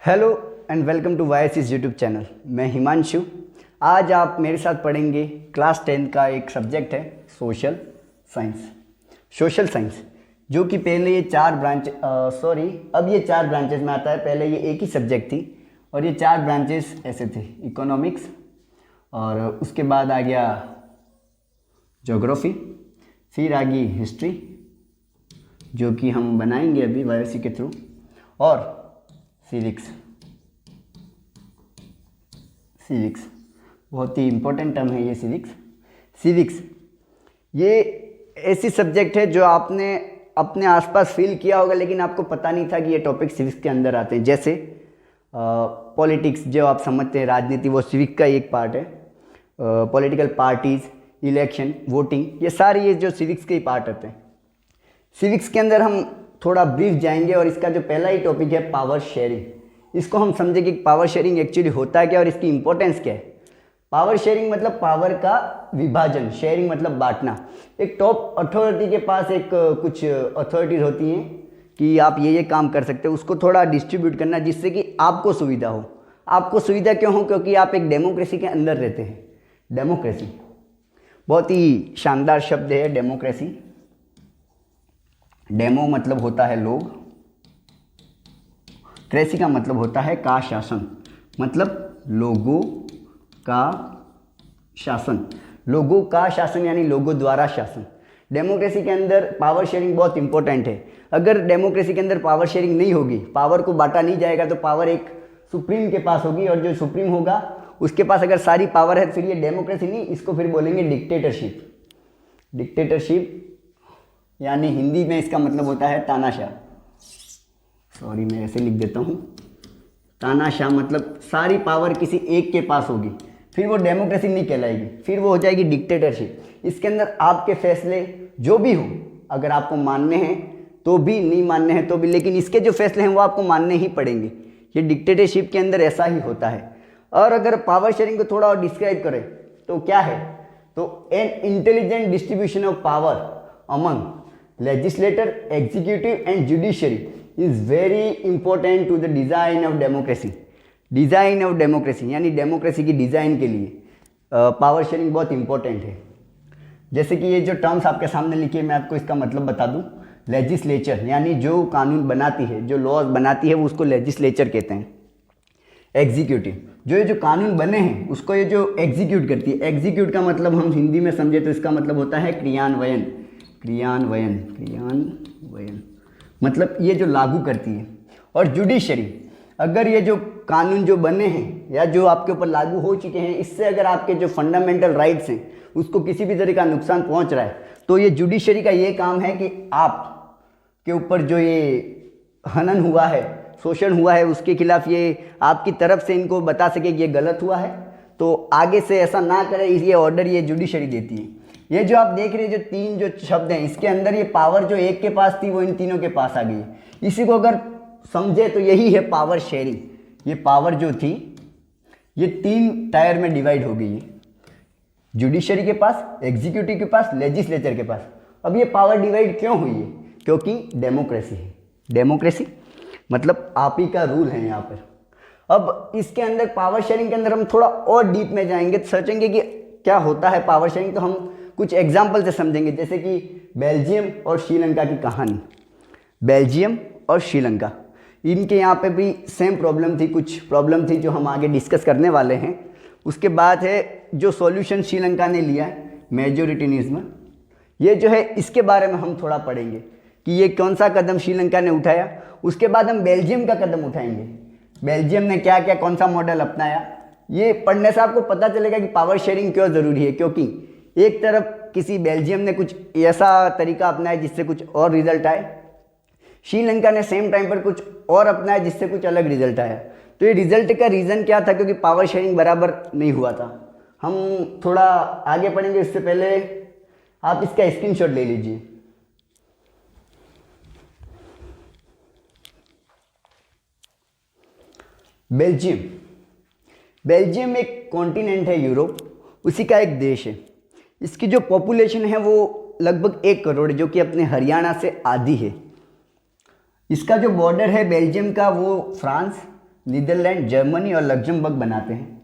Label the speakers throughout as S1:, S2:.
S1: Hello and welcome to YSS YouTube channel. मैं हिमांशु। आज आप मेरे साथ पढ़ेंगे क्लास 10 का एक सब्जेक्ट है सोशल साइंस, जो कि पहले ये अब ये चार ब्रांचेस में आता है। पहले ये एक ही सब्जेक्ट थी और ये चार ब्रांचेस ऐसे थे, इकोनॉमिक्स, और उसके बाद आ गया ज्योग्राफी, फिर आ गई हिस्ट्री जो कि हम बनाएंगे अभी वाईएससी के थ्रू, और सिविक्स बहुत ही इम्पोर्टेंट टर्म है ये सिविक्स। ये ऐसी सब्जेक्ट है जो आपने अपने आसपास फील किया होगा, लेकिन आपको पता नहीं था कि ये टॉपिक सिविक्स के अंदर आते हैं। जैसे पॉलिटिक्स जो आप समझते हैं, राजनीति, वो सिविक्स का एक पार्ट है। पॉलिटिकल पार्टीज़, इलेक्शन, वोटिंग, ये सारे ये जो सिविक्स के ही पार्ट आते हैं। सिविक्स के अंदर हम थोड़ा ब्रीफ जाएंगे और इसका जो पहला ही टॉपिक है पावर शेयरिंग। इसको हम समझेंगे कि पावर शेयरिंग एक्चुअली होता है क्या और इसकी इंपॉर्टेंस क्या है। पावर शेयरिंग मतलब पावर का विभाजन, शेयरिंग मतलब बांटना। एक टॉप अथॉरिटी के पास एक कुछ अथॉरिटीज होती हैं कि आप ये काम कर सकते हो, उसको थोड़ा डिस्ट्रीब्यूट करना जिससे कि आपको सुविधा हो। आपको सुविधा क्यों हो? क्योंकि आप एक डेमोक्रेसी के अंदर रहते हैं। डेमोक्रेसी बहुत ही शानदार शब्द है, डेमोक्रेसी। डेमो मतलब होता है लोग, क्रेसी का मतलब होता है का शासन, मतलब लोगों का शासन यानी लोगों द्वारा शासन। डेमोक्रेसी के अंदर पावर शेयरिंग बहुत इंपॉर्टेंट है। अगर डेमोक्रेसी के अंदर पावर शेयरिंग नहीं होगी, पावर को बांटा नहीं जाएगा, तो पावर एक सुप्रीम के पास होगी, और जो सुप्रीम होगा उसके पास अगर सारी पावर है, फिर ये डेमोक्रेसी नहीं, इसको फिर बोलेंगे डिक्टेटरशिप यानी हिंदी में इसका मतलब होता है तानाशाह। मैं ऐसे लिख देता हूँ, तानाशाह मतलब सारी पावर किसी एक के पास होगी, फिर वो डेमोक्रेसी नहीं कहलाएगी, फिर वो हो जाएगी डिक्टेटरशिप। इसके अंदर आपके फैसले जो भी हों, अगर आपको मानने हैं तो भी, नहीं मानने हैं तो भी, लेकिन इसके जो फैसले हैं वो आपको मानने ही पड़ेंगे। ये डिक्टेटरशिप के अंदर ऐसा ही होता है। और अगर पावर शेयरिंग को थोड़ा और डिस्क्राइब करें तो क्या है, तो an intelligent distribution of power among legislator, executive and judiciary is very important to the design of democracy. यानी डेमोक्रेसी की डिज़ाइन के लिए पावर शेयरिंग बहुत इंपॉर्टेंट है। जैसे कि ये जो टर्म्स आपके सामने लिखी है, मैं आपको इसका मतलब बता दूं। लेजिस्लेचर यानी जो कानून बनाती है, जो लॉज बनाती है, वो उसको लेजिस्लेचर कहते हैं। एग्जीक्यूटिव जो ये जो कानून बने हैं उसको ये जो एग्जीक्यूट करती है। एग्जीक्यूट का मतलब हम हिंदी में समझे तो इसका मतलब होता है क्रियान्वयन, मतलब ये जो लागू करती है। और जुडिशरी, अगर ये जो कानून जो बने हैं या जो आपके ऊपर लागू हो चुके हैं, इससे अगर आपके जो फंडामेंटल राइट्स हैं उसको किसी भी तरह का नुकसान पहुंच रहा है, तो ये जुडिशरी का ये काम है कि आप के ऊपर जो ये हनन हुआ है, शोषण हुआ है, उसके खिलाफ ये आपकी तरफ से इनको बता सके कि ये गलत हुआ है, तो आगे से ऐसा ना करे, ये ऑर्डर ये जुडिशरी देती है। ये जो आप देख रहे हैं, जो तीन जो शब्द हैं, इसके अंदर ये पावर जो एक के पास थी वो इन तीनों के पास आ गई है। इसी को अगर समझे तो यही है पावर शेयरिंग। ये पावर जो थी ये तीन टायर में डिवाइड हो गई है, जुडिशरी के पास, एग्जीक्यूटिव के पास, लेजिस्लेचर के पास। अब ये पावर डिवाइड क्यों हुई है? क्योंकि डेमोक्रेसी है। डेमोक्रेसी मतलब आप ही का रूल है यहाँ पर। अब इसके अंदर पावर शेयरिंग के अंदर हम थोड़ा और डीप में जाएंगे, सोचेंगे कि क्या होता है पावर शेयरिंग, तो हम कुछ एग्जाम्पल से समझेंगे। जैसे कि बेल्जियम और श्रीलंका की कहानी। बेल्जियम और श्रीलंका, इनके यहाँ पे भी सेम प्रॉब्लम थी, कुछ प्रॉब्लम थी जो हम आगे डिस्कस करने वाले हैं। उसके बाद है जो सॉल्यूशन श्रीलंका ने लिया, मेजोरिटीनिज्म। ये जो है इसके बारे में हम थोड़ा पढ़ेंगे कि ये कौन सा कदम श्रीलंका ने उठाया। उसके बाद हम बेल्जियम का कदम उठाएंगे, बेल्जियम ने क्या क्या, कौन सा मॉडल अपनाया। ये पढ़ने से आपको पता चलेगा कि पावर शेयरिंग क्यों ज़रूरी है। क्योंकि एक तरफ किसी बेल्जियम ने कुछ ऐसा तरीका अपनाया जिससे कुछ और रिजल्ट आए, श्रीलंका ने सेम टाइम पर कुछ और अपनाया जिससे कुछ अलग रिजल्ट आया। तो ये रिजल्ट का रीज़न क्या था? क्योंकि पावर शेयरिंग बराबर नहीं हुआ था। हम थोड़ा आगे पढ़ेंगे, इससे पहले आप इसका स्क्रीनशॉट ले लीजिए। बेल्जियम एक कॉन्टिनेंट है यूरोप, उसी का एक देश है। इसकी जो पॉपुलेशन है वो लगभग 1 करोड़ है, जो कि अपने हरियाणा से आधी है। इसका जो बॉर्डर है बेल्जियम का वो फ्रांस, नीदरलैंड, जर्मनी और लग्जमबर्ग बनाते हैं।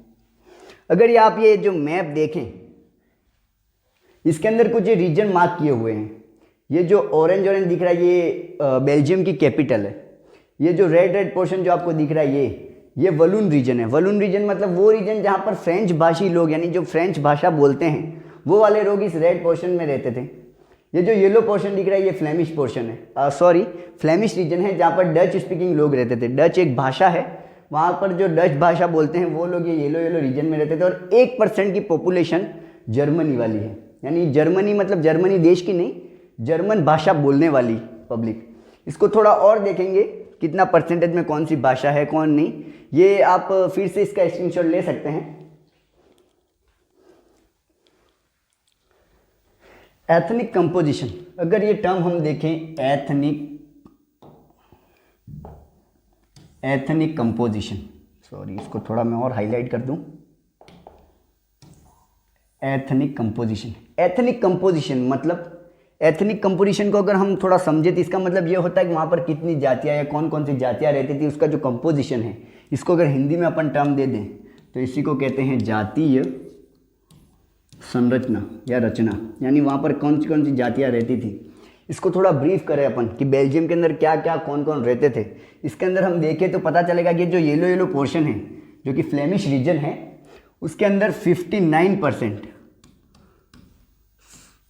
S1: अगर ये आप ये जो मैप देखें, इसके अंदर कुछ ये रीजन मार्क किए हुए हैं। ये जो ऑरेंज ऑरेंज दिख रहा है ये बेल्जियम की कैपिटल है। ये जो रेड रेड पोर्शन जो आपको दिख रहा है ये वलून रीजन है। वलून रीजन मतलब वो रीजन जहाँ पर फ्रेंच भाषी लोग यानी जो फ्रेंच भाषा बोलते हैं वो वाले लोग इस रेड पोर्शन में रहते थे। ये जो येलो पोर्शन दिख रहा है ये फ्लेमिश पोर्शन है, सॉरी फ्लेमिश रीजन है, जहाँ पर डच स्पीकिंग लोग रहते थे। डच एक भाषा है, वहाँ पर जो डच भाषा बोलते हैं वो लोग ये येलो येलो रीजन में रहते थे। और 1% की पॉपुलेशन जर्मनी वाली है, यानी जर्मनी मतलब जर्मनी देश की नहीं, जर्मन भाषा बोलने वाली पब्लिक। इसको थोड़ा और देखेंगे कितना परसेंटेज में कौन सी भाषा है कौन नहीं, ये आप फिर से इसका स्क्रीनशॉट ले सकते हैं। एथनिक कंपोजिशन, अगर ये टर्म हम देखें एथनिक कंपोजिशन, सॉरी इसको थोड़ा मैं और हाईलाइट कर दूं। एथनिक कंपोजिशन मतलब एथनिक कंपोजिशन को अगर हम थोड़ा समझे तो इसका मतलब ये होता है कि वहाँ पर कितनी जातियाँ या कौन कौन सी जातियाँ रहती थी, उसका जो कंपोजिशन है। इसको अगर हिंदी में अपन टर्म दे दें तो इसी को कहते हैं जातीय संरचना या रचना, यानी वहाँ पर कौन सी जातियाँ रहती थी। इसको थोड़ा ब्रीफ करें अपन कि बेल्जियम के अंदर क्या क्या कौन कौन रहते थे। इसके अंदर हम देखें तो पता चलेगा कि जो येलो येलो पोर्शन है जो कि फ्लेमिश रीजन है उसके अंदर 59%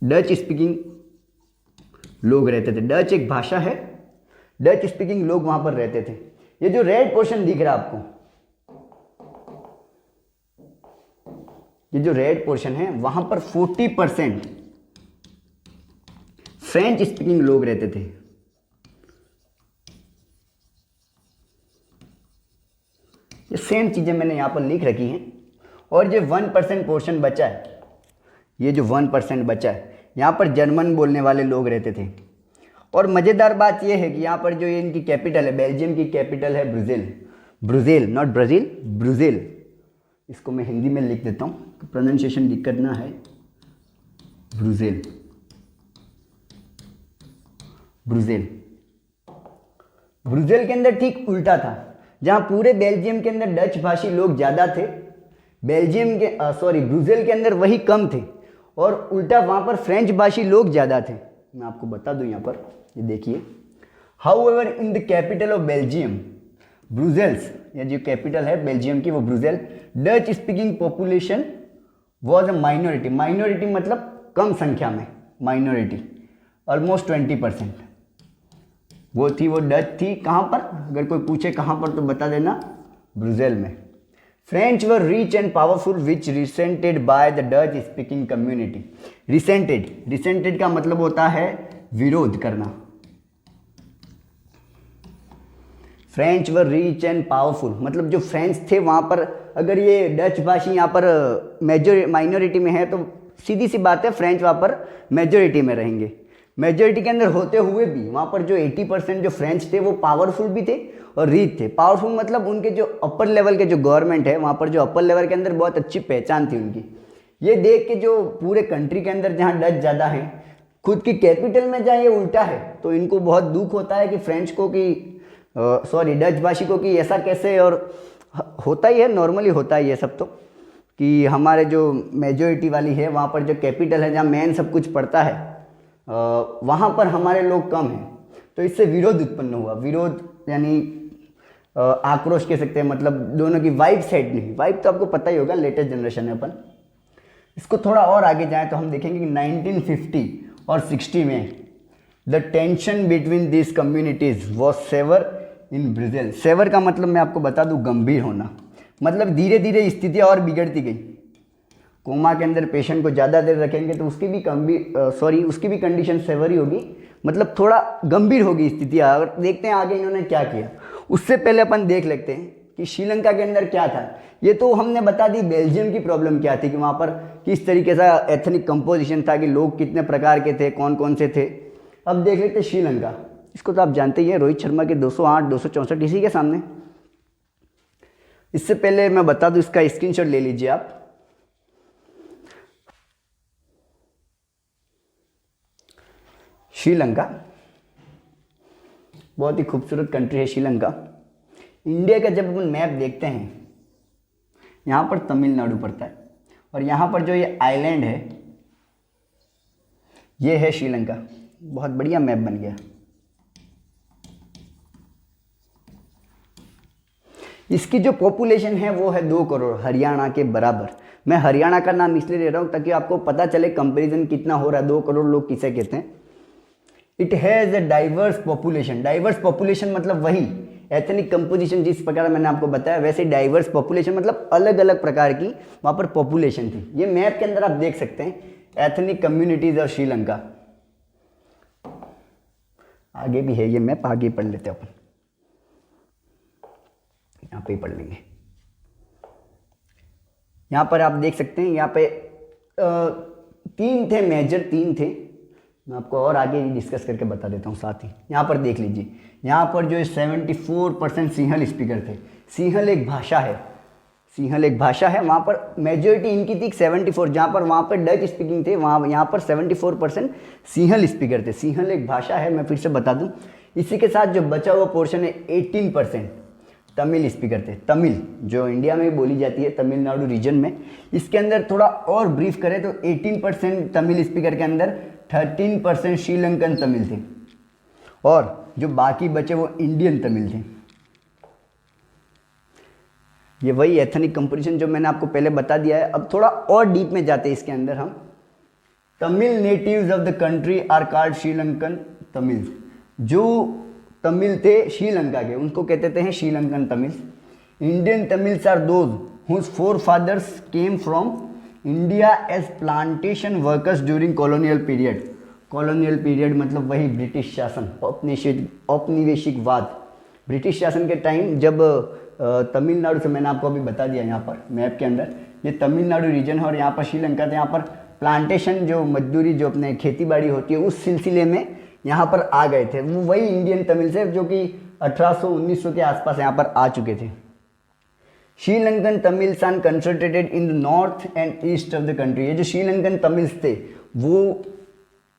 S1: डच स्पीकिंग लोग रहते थे। डच एक भाषा है, डच स्पीकिंग लोग वहां पर रहते थे। ये जो रेड पोर्शन दिख रहा है आपको, ये जो रेड पोर्शन है वहां पर 40% फ्रेंच स्पीकिंग लोग रहते थे। ये सेम चीजें मैंने यहां पर लिख रखी हैं। और जो 1% पोर्शन बचा है, ये जो 1% बचा है यहाँ पर जर्मन बोलने वाले लोग रहते थे। और मज़ेदार बात यह है कि यहाँ पर जो ये इनकी कैपिटल है, बेल्जियम की कैपिटल है ब्रुसेल, नॉट ब्राज़ील, ब्रुसेल। इसको मैं हिंदी में लिख देता हूँ, प्रोनाउंसिएशन दिक्कत ना है। ब्रुसेल के अंदर ठीक उल्टा था, जहाँ पूरे बेल्जियम के अंदर डच भाषी लोग ज़्यादा थे, ब्रुसेल के अंदर वही कम थे, और उल्टा वहाँ पर फ्रेंच भाषी लोग ज़्यादा थे। मैं आपको बता दूँ यहाँ पर, ये देखिए। However in the capital of Belgium Brussels, या जो कैपिटल है बेल्जियम की वो Brussels, Dutch speaking population was a minority. Minority मतलब कम संख्या में, माइनॉरिटी ऑलमोस्ट 20% वो थी, वो डच थी। कहाँ पर, अगर कोई पूछे कहाँ पर तो बता देना, ब्रुसेल में। French were rich and powerful, which resented by the Dutch speaking community. Resented का मतलब होता है विरोध करना। French were rich and powerful मतलब जो फ्रेंच थे वहाँ पर, अगर ये डच भाषी यहाँ पर माइनॉरिटी में है तो सीधी सी बात है फ्रेंच वहाँ पर मेजोरिटी में रहेंगे। मेजोरिटी के अंदर होते हुए भी वहाँ पर जो 80% जो फ्रेंच थे वो पावरफुल भी थे और रिच थे। पावरफुल मतलब उनके जो अपर लेवल के जो गवर्नमेंट है वहाँ पर जो अपर लेवल के अंदर बहुत अच्छी पहचान थी उनकी। ये देख के जो पूरे कंट्री के अंदर जहाँ डच ज़्यादा हैं, खुद की कैपिटल में जहाँ ये उल्टा है, तो इनको बहुत दुख होता है कि फ्रेंच को कि डच भाषी को कि ऐसा कैसे। और होता ही है, नॉर्मली होता ही है सब तो, कि हमारे जो मेजोरिटी वाली है वहाँ पर जो कैपिटल है जहाँ मेन सब कुछ पड़ता है वहाँ पर हमारे लोग कम हैं। तो इससे विरोध उत्पन्न हुआ। विरोध यानी आक्रोश कह सकते हैं, मतलब दोनों की वाइब सेट नहीं। वाइब तो आपको पता ही होगा, लेटेस्ट जनरेशन है अपन। इसको थोड़ा और आगे जाएं तो हम देखेंगे कि 1950 और 60 में the tension between this communities was severe in Brussels. Severe का मतलब मैं आपको बता दूं गंभीर होना, मतलब धीरे धीरे स्थितियाँ और बिगड़ती गई। कोमा के अंदर पेशेंट को ज़्यादा देर रखेंगे तो उसकी भी कंडीशन सेवर ही होगी, मतलब थोड़ा गंभीर होगी स्थितियाँ। और देखते हैं आगे इन्होंने क्या किया। उससे पहले अपन देख लेते हैं कि श्रीलंका के अंदर क्या था। ये तो हमने बता दी बेल्जियम की प्रॉब्लम क्या थी, कि वहाँ पर किस तरीके से एथनिक कंपोजिशन था, कि लोग कितने प्रकार के थे, कौन कौन से थे। अब देख लेते श्रीलंका। इसको तो आप जानते ही हैं, रोहित शर्मा के 208, 264 इसी के सामने। इससे पहले मैं बता दूं, इसका स्क्रीनशॉट ले लीजिए आप। श्रीलंका बहुत ही खूबसूरत कंट्री है श्रीलंका। इंडिया का जब अपन मैप देखते हैं, यहाँ पर तमिलनाडु पड़ता है और यहाँ पर जो ये आइलैंड है ये है श्रीलंका। बहुत बढ़िया मैप बन गया। इसकी जो पॉपुलेशन है वो है 2 करोड़, हरियाणा के बराबर। मैं हरियाणा का नाम इसलिए ले रहा हूँ ताकि आपको पता चले कंपैरिजन कितना हो रहा है। 2 करोड़ लोग किसे कहते हैं। It has a diverse population. Diverse population मतलब वही एथनिक कंपोजिशन जिस प्रकार मैंने आपको बताया, वैसे डाइवर्स पॉपुलेशन मतलब अलग अलग प्रकार की वहाँ पर पॉपुलेशन थी। ये मैप के अंदर आप देख सकते हैं एथनिक कम्युनिटीज ऑफ श्रीलंका। आगे भी है ये मैप, आगे पढ़ लेते हैं अपन, यहाँ पे पढ़ लेंगे। यहाँ पर आप देख सकते हैं, यहाँ पे 3 थे मेजर, 3 थे। मैं आपको और आगे डिस्कस करके बता देता हूँ साथ ही। यहाँ पर देख लीजिए, यहाँ पर जो 74% सिंहल स्पीकर थे। सिंहल एक भाषा है, सिंहल एक भाषा है। वहाँ पर मेजोरिटी इनकी थी 74, जहाँ पर वहाँ पर डच स्पीकिंग थे, वहाँ यहाँ पर 74% सिंहल स्पीकर थे। सिंहल एक भाषा है, मैं फिर से बता दूँ। इसी के साथ जो बचा हुआ पोर्शन है 18% तमिल स्पीकर थे। तमिल जो इंडिया में बोली जाती है तमिलनाडु रीजन में, इसके अंदर थोड़ा और ब्रीफ करें तो 18% तमिल स्पीकर के अंदर 13% श्रीलंकन तमिल थे और जो बाकी बचे वो इंडियन तमिल थे। ये वही एथनिक कंपोजिशन जो मैंने आपको पहले बता दिया है। अब थोड़ा और डीप में जाते हैं इसके अंदर हम। Tamil natives of the country are called Sri Lankan Tamils. जो तमिल थे श्रीलंका के, उनको कहते थे Sri Lankan Tamils. Indian Tamils are those whose forefathers came from India as plantation workers during colonial period. Colonial period मतलब वही ब्रिटिश शासन, औपनिवेशिकवाद। ब्रिटिश शासन के टाइम जब तमिलनाडु से, मैंने आपको अभी बता दिया यहाँ पर मैप के अंदर, ये तमिलनाडु रीजन है और यहाँ पर श्रीलंका था। यहाँ पर प्लांटेशन जो मजदूरी जो अपने खेती बाड़ी होती है उस सिलसिले में यहाँ पर आ गए थे। वो वही इंडियन तमिल से जो कि 1800-1900 के आसपास यहाँ पर आ चुके थे। Sri Lankan Tamils are concentrated in the north and east of the country. ये जो श्रीलंकन तमिल्स थे वो,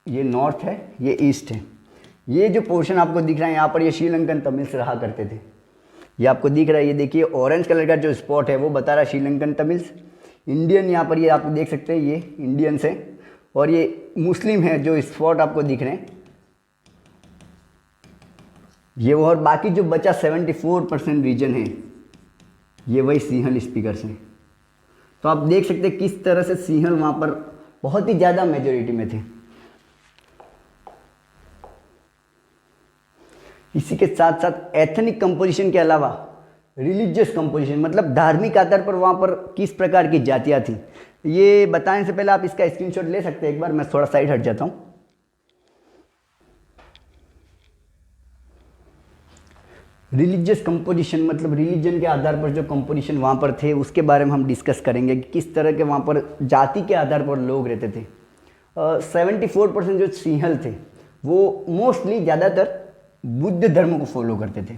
S1: ये नॉर्थ है, ये ईस्ट है। ये जो पोर्शन आपको दिख रहा है यहाँ पर, ये श्रीलंकन तमिल्स रहा करते थे। ये आपको दिख रहा है, ये देखिए ऑरेंज कलर का जो स्पॉट है वो बता रहा है श्रीलंकन तमिल्स। इंडियन यहाँ पर ये आप देख सकते हैं, ये इंडियंस है और ये मुस्लिम है जो स्पॉट आपको दिख रहे हैं ये। और बाकी जो बचा 74% रीजन है ये वही सिंहल स्पीकर्स हैं। तो आप देख सकते हैं किस तरह से सिंहल वहाँ पर बहुत ही ज़्यादा मेजोरिटी में थे। इसी के साथ साथ एथनिक कंपोजिशन के अलावा रिलीजियस कंपोजिशन मतलब धार्मिक आधार पर वहाँ पर किस प्रकार की जातियाँ थी, ये बताने से पहले आप इसका स्क्रीनशॉट ले सकते हैं एक बार। मैं थोड़ा साइड हट जाता हूँ। रिलीजियस कंपोजिशन मतलब रिलीजन के आधार पर जो कंपोजिशन वहाँ पर थे उसके बारे में हम डिस्कस करेंगे कि किस तरह के वहाँ पर जाति के आधार पर लोग रहते थे। 74% जो सिंहल थे वो मोस्टली ज़्यादातर बुद्ध धर्म को फॉलो करते थे।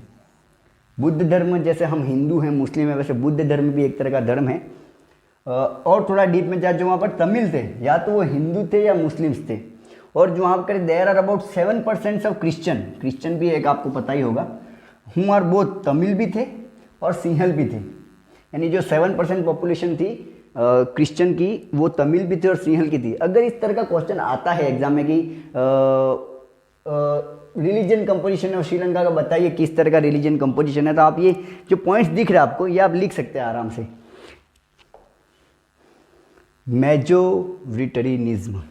S1: बुद्ध धर्म जैसे हम हिंदू हैं, मुस्लिम है, वैसे बुद्ध धर्म भी एक तरह का धर्म है। और थोड़ा डीप में जाए, जो वहाँ पर तमिल थे या तो वो हिंदू थे या मुस्लिम्स थे। और जो वहाँ पर there are about 7% of Christian, Christian भी एक आपको पता ही होगा, हुम आर बोथ तमिल भी थे और सिंहल भी थे। यानी जो 7% पॉपुलेशन थी क्रिश्चियन की वो तमिल भी थे और सिंहल की थी। अगर इस तरह का क्वेश्चन आता है एग्जाम में कि रिलीजन कंपोजिशन ऑफ श्रीलंका का बताइए किस तरह का रिलीजन कंपोजिशन है, तो आप ये जो पॉइंट्स दिख रहे हैं आपको ये आप लिख सकते हैं आराम से। मेजोरिटेरियनिज्म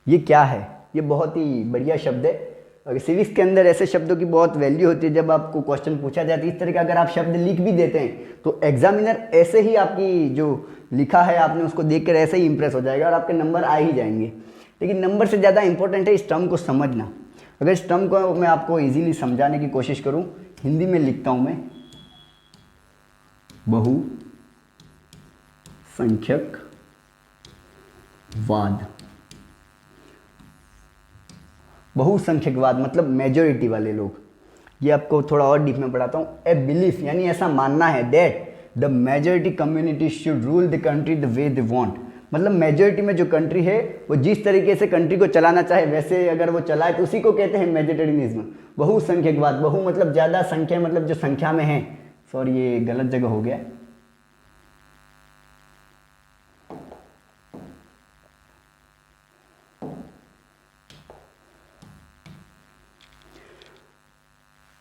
S1: ये क्या है? ये बहुत ही बढ़िया शब्द है। सिविक्स के अंदर ऐसे शब्दों की बहुत वैल्यू होती है। जब आपको क्वेश्चन पूछा जाता है इस तरह का अगर आप शब्द लिख भी देते हैं तो एग्जामिनर ऐसे ही आपकी जो लिखा है आपने उसको देखकर ऐसे ही इंप्रेस हो जाएगा और आपके नंबर आ ही जाएंगे। लेकिन नंबर से ज़्यादा इंपॉर्टेंट है इस टर्म को समझना। अगर इस टर्म को मैं आपको इजीली समझाने की कोशिश करूं, हिंदी में लिखता हूं मैं बहुसंख्यकवाद। बहुसंख्यकवाद मतलब मेजोरिटी वाले लोग। ये आपको थोड़ा और डीप में पढ़ाता हूँ। ए बिलीफ यानी ऐसा मानना है that the majority community should rule the country the way they want. मतलब मेजोरिटी में जो कंट्री है वो जिस तरीके से कंट्री को चलाना चाहे वैसे अगर वो चलाए तो उसी को कहते हैं मेजोरिटेरियनिज्म। बहुसंख्यकवाद, बहु मतलब ज़्यादा, संख्या मतलब जो संख्या में है, सॉरी ये गलत जगह हो गया।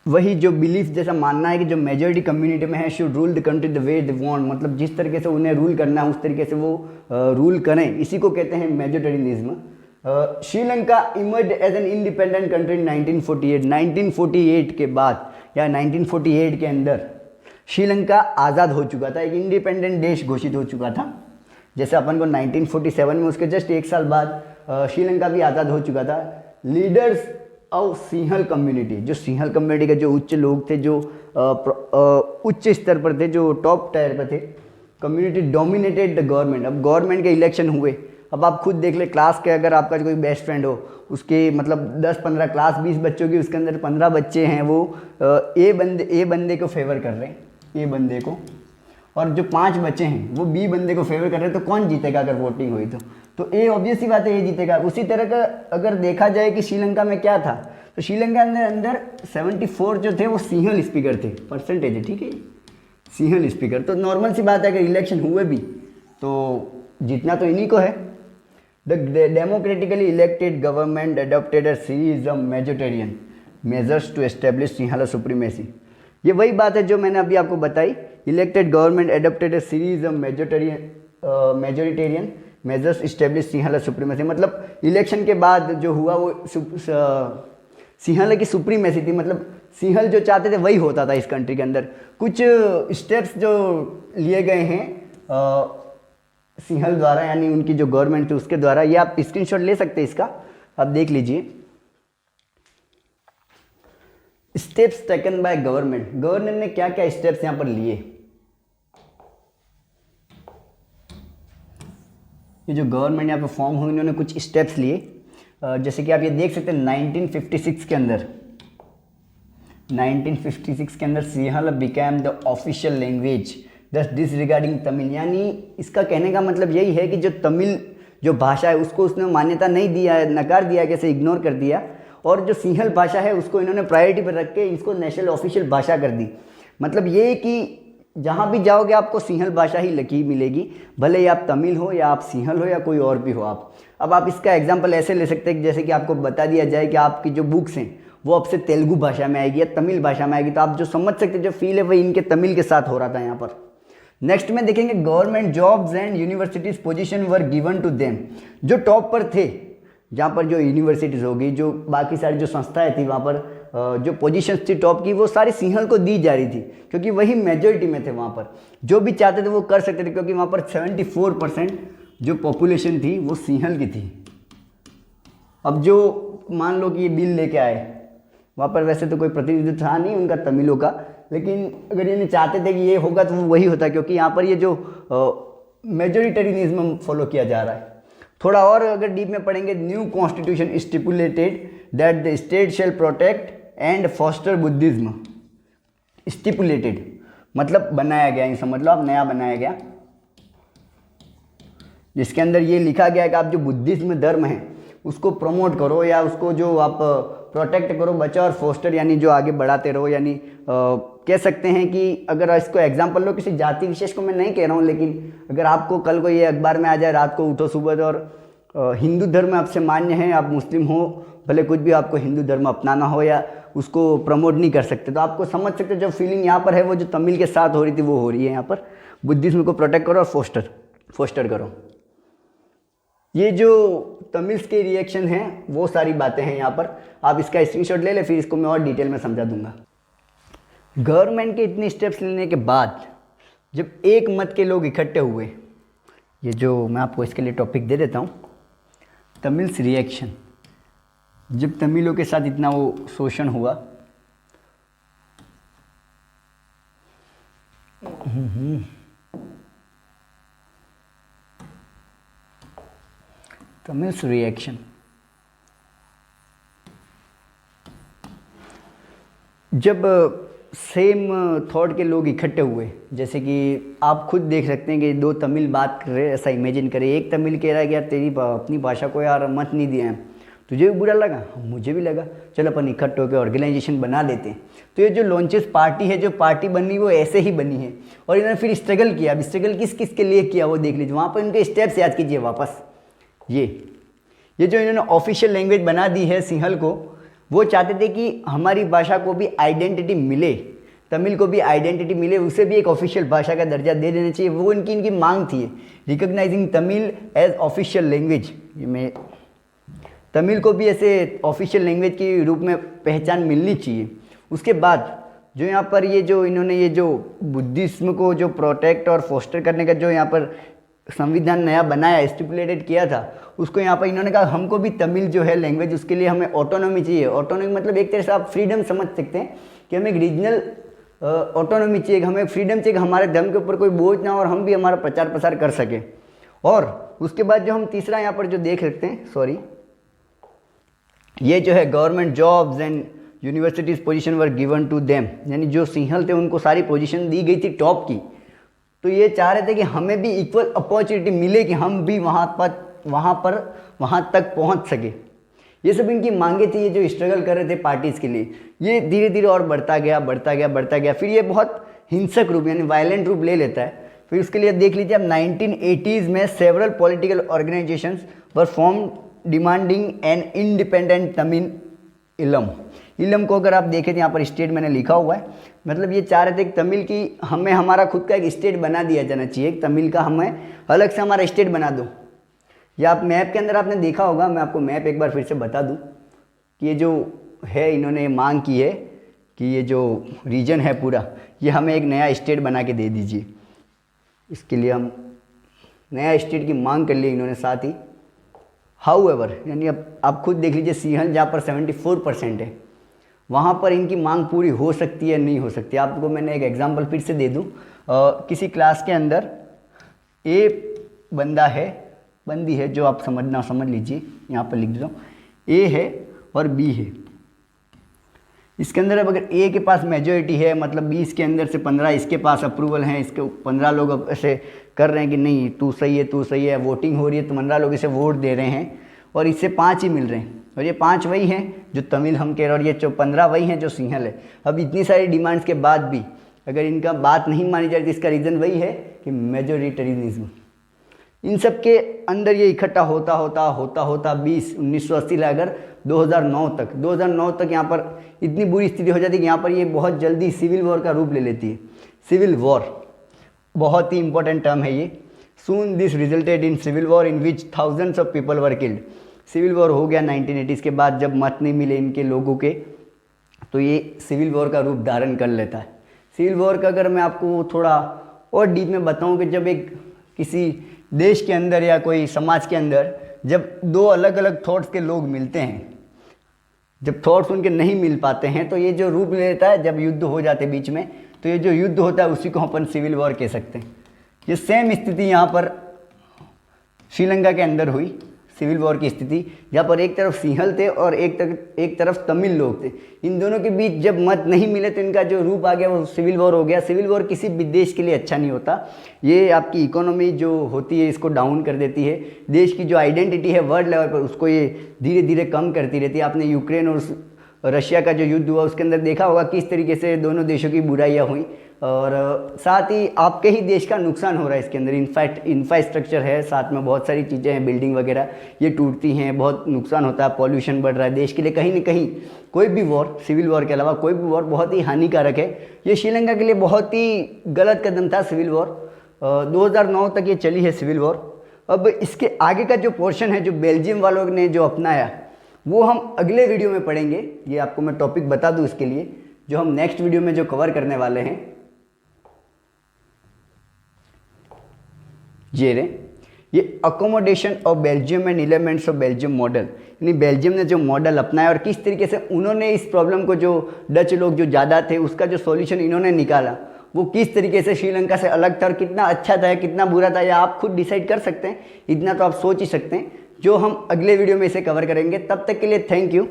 S1: वही जो बिलीफ जैसा मानना है कि जो मेजॉरिटी कम्युनिटी में है should rule the country the way they want, मतलब जिस तरीके से उन्हें रूल करना है उस तरीके से वो रूल करें, इसी को कहते हैं majoritarianism. Sri Lanka emerge as an independent country in 1948। 1948 के बाद या 1948 के अंदर श्रीलंका आज़ाद हो चुका था, एक इंडिपेंडेंट देश घोषित हो चुका था। जैसे अपन को 1947 में उसके जस्ट एक साल बाद श्रीलंका भी आज़ाद हो चुका था। लीडर्स और सिंहल कम्युनिटी, जो सिंहल कम्युनिटी के जो उच्च लोग थे, जो उच्च स्तर पर थे, जो टॉप टायर पर थे, कम्युनिटी डोमिनेटेड द गवर्नमेंट। अब गवर्नमेंट के इलेक्शन हुए, अब आप खुद देख ले क्लास के, अगर आपका कोई बेस्ट फ्रेंड हो उसके मतलब 10-15 क्लास 20 बच्चों की, उसके अंदर 15 बच्चे हैं वो ए बंदे को फेवर कर रहे हैं, ए बंदे को, और जो 5 बच्चे हैं वो बी बंदे को फेवर कर रहे हैं, तो कौन जीतेगा अगर वोटिंग हुई तो ए ऑब्वियस सी बात है ये जीतेगा। उसी तरह का अगर देखा जाए कि श्रीलंका में क्या था, तो श्रीलंका के अंदर 74 जो थे वो सिंहल स्पीकर थे, परसेंटेज है, ठीक है, सिंहल स्पीकर। तो नॉर्मल सी बात है अगर इलेक्शन हुए भी तो जीतना तो इन्हीं को है। The democratically elected government adopted a series of majoritarian measures to establish Sinhala supremacy. ये वही बात है जो मैंने अभी आपको बताई, elected government adopted a series of majoritarian measures establish Sinhala supremacy. मतलब इलेक्शन के बाद जो हुआ वो सिंहला की सुप्रीमेसी थी, मतलब सिंहल जो चाहते थे वही होता था इस कंट्री के अंदर। कुछ स्टेप्स जो लिए गए हैं सिंहल द्वारा, यानी उनकी जो गवर्नमेंट थी उसके द्वारा, ये आप स्क्रीनशॉट ले सकते हैं इसका, आप देख लीजिए। स्टेप्स टेकन बाय गवर्नमेंट ने क्या क्या स्टेप्स यहाँ पर लिए। ये जो गवर्नमेंट यहाँ पे फॉर्म हुई, इन्होंने कुछ स्टेप्स लिए, जैसे कि आप ये देख सकते हैं 1956 के अंदर, 1956 के अंदर Sinhala became the official language thus disregarding Tamil. यानी इसका कहने का मतलब यही है कि जो तमिल जो भाषा है उसको उसने मान्यता नहीं दिया है, नकार दिया, कैसे इग्नोर कर दिया, और जो सिंहल भाषा है उसको इन्होंने प्रायोरिटी पर रख के इसको नेशनल ऑफिशियल भाषा कर दी। मतलब ये कि जहाँ भी जाओगे आपको सिंहल भाषा ही लिखी मिलेगी, भले ही आप तमिल हो या आप सिंहल हो या कोई और भी हो आप। अब आप इसका एग्जांपल ऐसे ले सकते हैं जैसे कि आपको बता दिया जाए कि आपकी जो बुक्स हैं वो अब से तेलुगु भाषा में आएगी या तमिल भाषा में आएगी, तो आप जो समझ सकते हैं, जो फील है वही इनके तमिल के साथ हो रहा था यहाँ पर। नेक्स्ट में देखेंगे government jobs and universities position were given to them. जो टॉप पर थे, जहाँ पर जो यूनिवर्सिटीज़ होगी, जो बाकी सारी जो संस्थाएं थी, वहाँ पर जो पोजीशंस थी टॉप की, वो सारी सिंहल को दी जा रही थी, क्योंकि वही मेजॉरिटी में थे। वहाँ पर जो भी चाहते थे वो कर सकते थे, क्योंकि वहाँ पर 74% जो पॉपुलेशन थी वो सिंहल की थी। अब जो मान लो कि ये बिल लेके आए, वहाँ पर वैसे तो कोई प्रतिनिधि था नहीं उनका तमिलों का, लेकिन अगर ये चाहते थे कि ये होगा तो वो वही होता, क्योंकि यहाँ पर ये जो मेजोरिटेरियनिज्म फॉलो किया जा रहा है। थोड़ा और अगर डीप में पढ़ेंगे, new constitution stipulated that the state shell protect and foster Buddhism. Stipulated मतलब बनाया गया, ये समझ लो आप, नया बनाया गया, जिसके अंदर ये लिखा गया है कि आप जो बुद्धिज्म धर्म है उसको प्रमोट करो या उसको जो आप प्रोटेक्ट करो, बचाओ, और फोस्टर यानी जो आगे बढ़ाते रहो। यानी कह सकते हैं कि अगर इसको एग्जांपल लो, किसी जाति विशेष को मैं नहीं कह रहा हूँ, लेकिन अगर आपको कल को ये अखबार में आ जाए, रात को उठो सुबह और हिंदू धर्म आपसे मान्य है, आप मुस्लिम हो, भले कुछ भी आपको हिंदू धर्म अपनाना हो या उसको प्रमोट नहीं कर सकते, तो आपको समझ सकते जो फीलिंग यहाँ पर है वो जो तमिल के साथ हो रही थी वो हो रही है यहाँ पर। बुद्धिज्म को प्रोटेक्ट करो और फोस्टर करो। ये जो तमिल्स के रिएक्शन हैं वो सारी बातें हैं यहाँ पर, आप इसका स्क्रीनशॉट ले ले, फिर इसको मैं और डिटेल में समझा दूंगा। गवर्नमेंट के इतने स्टेप्स लेने के बाद जब एक मत के लोग इकट्ठे हुए, ये जो मैं आपको इसके लिए टॉपिक दे देता हूँ, तमिल्स रिएक्शन, जब तमिलों के साथ इतना वो शोषण हुआ, तमिल्स रिएक्शन, जब सेम थॉट के लोग इकट्ठे हुए, जैसे कि आप खुद देख सकते हैं कि दो तमिल बात कर रहे हैं, ऐसा इमेजिन करें, एक तमिल कह रहा है कि यार तेरी अपनी भाषा को यार मत नहीं दिया है, तुझे भी बुरा लगा, मुझे भी लगा, चलो अपन इकट्ठे होकर ऑर्गेनाइजेशन बना देते हैं। तो ये जो लॉन्चेस पार्टी है, जो पार्टी बनी वो ऐसे ही बनी है। और इन्होंने फिर स्ट्रगल किया। अब स्ट्रगल किस किस के लिए किया वो देख लीजिए, वहाँ पर इनके स्टेप्स याद कीजिए वापस। ये जो इन्होंने ऑफिशियल लैंग्वेज बना दी है सिंहल को, वो चाहते थे कि हमारी भाषा को भी आइडेंटिटी मिले, तमिल को भी आइडेंटिटी मिले, उसे भी एक ऑफिशियल भाषा का दर्जा दे देना चाहिए। वो इनकी मांग थी, recognizing Tamil as official language. में तमिल को भी ऐसे ऑफिशियल लैंग्वेज के रूप में पहचान मिलनी चाहिए। उसके बाद जो यहाँ पर इन्होंने ये जो बुद्धिज्म को जो प्रोटेक्ट और फोस्टर करने का जो यहाँ पर संविधान नया बनाया, स्टिपुलेटेड किया था, उसको यहाँ पर इन्होंने कहा हमको भी तमिल जो है लैंग्वेज, उसके लिए हमें ऑटोनॉमी चाहिए। ऑटोनॉमी मतलब एक तरह से आप फ्रीडम समझ सकते हैं कि हमें एक रीजनल ऑटोनॉमी चाहिए, हमें फ्रीडम चाहिए, हमारे धर्म के ऊपर कोई बोझ ना हो और हम भी हमारा प्रचार प्रसार कर सकें। और उसके बाद जो हम तीसरा यहाँ पर जो देख सकते हैं, ये जो है government jobs and universities position were given to them, यानी जो सिंहल थे उनको सारी पोजीशन दी गई थी टॉप की। तो ये चाह रहे थे कि हमें भी इक्वल अपॉर्चुनिटी मिले कि हम भी वहाँ तक पहुँच सके। ये सब इनकी मांगे थी, ये जो स्ट्रगल कर रहे थे पार्टीज़ के लिए। ये धीरे धीरे और बढ़ता गया। फिर ये बहुत हिंसक रूप यानी वायलेंट रूप ले लेता है। फिर उसके लिए देख लीजिए अब 1980s में several political organisations were form demanding an independent Tamil इलम को अगर आप देखें तो यहाँ पर स्टेट मैंने लिखा हुआ है, मतलब ये चाह रहे थे कि तमिल की हमें हमारा खुद का एक स्टेट बना दिया जाना चाहिए, तमिल का हमें अलग से हमारा स्टेट बना दो। या आप मैप के अंदर आपने देखा होगा, मैं आपको मैप एक बार फिर से बता दूं कि ये जो है इन्होंने मांग की है कि ये जो रीजन है पूरा, ये हमें एक नया स्टेट बना के दे दीजिए। इसके लिए हम नया स्टेट की मांग कर ली इन्होंने साथ ही। हाउएवर यानी अब आप खुद देख लीजिए, सिंहल जहाँ पर 74% है, वहाँ पर इनकी मांग पूरी हो सकती है नहीं हो सकती। आपको मैंने एक एग्जांपल फिर से दे दूँ, किसी क्लास के अंदर ए बंदी है, जो आप समझ लीजिए, यहाँ पर लिख देता हूँ, ए है और बी है। इसके अंदर अब अगर ए के पास मेजॉरिटी है, मतलब 20 के अंदर से 15 इसके पास अप्रूवल हैं, इसके 15 लोग अब ऐसे कर रहे हैं कि नहीं तू सही है, वोटिंग हो रही है तो 15 लोग इसे वोट दे रहे हैं और इससे 5 ही मिल रहे हैं, और ये 5 वही हैं जो तमिल हम कह रहे हैं और ये 15 वही हैं जो सिंहल है। अब इतनी सारी डिमांड्स के बाद भी अगर इनका बात नहीं मानी जाती, इसका रीज़न वही है कि मेजोरिटेरियनिज्म। इन सब के अंदर ये इकट्ठा होता 1980 से अगर 2009 तक यहाँ पर इतनी बुरी स्थिति हो जाती है कि यहाँ पर ये बहुत जल्दी सिविल वॉर का रूप ले लेती है। सिविल वॉर बहुत ही इंपॉर्टेंट टर्म है ये। Soon this resulted in civil war in which thousands of people were killed. Civil war हो गया 1980s के बाद, जब मत नहीं मिले इनके लोगों के, तो ये सिविल वॉर का रूप धारण कर लेता है। सिविल वॉर का अगर मैं आपको थोड़ा और डीप में बताऊं कि जब एक किसी देश के अंदर या कोई समाज के अंदर जब दो अलग अलग थॉट्स के लोग मिलते हैं, जब थॉट्स उनके नहीं मिल पाते हैं, तो ये जो रूप ले लेता है, जब युद्ध हो जाते बीच में, तो ये जो युद्ध होता है उसी को अपन सिविल वॉर कह सकते हैं। ये सेम स्थिति यहाँ पर श्रीलंका के अंदर हुई, सिविल वॉर की स्थिति, जहाँ पर एक तरफ सिंहल थे और एक तरफ तमिल लोग थे। इन दोनों के बीच जब मत नहीं मिले तो इनका जो रूप आ गया वो सिविल वॉर हो गया। सिविल वॉर किसी भी देश के लिए अच्छा नहीं होता, ये आपकी इकोनॉमी जो होती है इसको डाउन कर देती है, देश की जो आइडेंटिटी है वर्ल्ड लेवल पर उसको ये धीरे धीरे कम करती रहती है। आपने यूक्रेन और रशिया का जो युद्ध हुआ उसके अंदर देखा होगा किस तरीके से दोनों देशों की बुराइयाँ हुई, और साथ ही आपके ही देश का नुकसान हो रहा है इसके अंदर। इनफैक्ट इंफ्रास्ट्रक्चर है, साथ में बहुत सारी चीज़ें हैं, बिल्डिंग वगैरह ये टूटती हैं, बहुत नुकसान होता है, पॉल्यूशन बढ़ रहा है देश के लिए। कहीं ना कहीं कोई भी वॉर, सिविल वॉर के अलावा कोई भी वॉर बहुत ही हानिकारक है। ये श्रीलंका के लिए बहुत ही गलत कदम था सिविल वॉर। 2009 तक ये चली है सिविल वॉर। अब इसके आगे का जो पोर्शन है जो बेल्जियम वालों ने जो अपनाया वो हम अगले वीडियो में पढ़ेंगे। ये आपको मैं टॉपिक बता दूं इसके लिए, जो हम नेक्स्ट वीडियो में जो कवर करने वाले हैं ये accommodation of Belgium and elements of Belgium model, यानी बेल्जियम ने जो मॉडल अपनाया और किस तरीके से उन्होंने इस प्रॉब्लम को, जो डच लोग जो ज़्यादा थे उसका जो सॉल्यूशन इन्होंने निकाला वो किस तरीके से श्रीलंका से अलग था और कितना अच्छा था कितना बुरा था, या आप खुद डिसाइड कर सकते हैं, इतना तो आप सोच ही सकते हैं, जो हम अगले वीडियो में इसे कवर करेंगे। तब तक के लिए थैंक यू।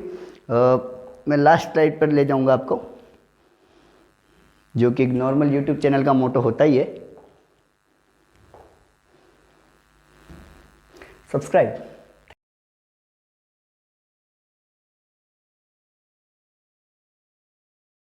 S1: मैं लास्ट स्लाइड पर ले जाऊंगा आपको, जो कि एक नॉर्मल यूट्यूब चैनल का मोटो होता ही है, सब्सक्राइब।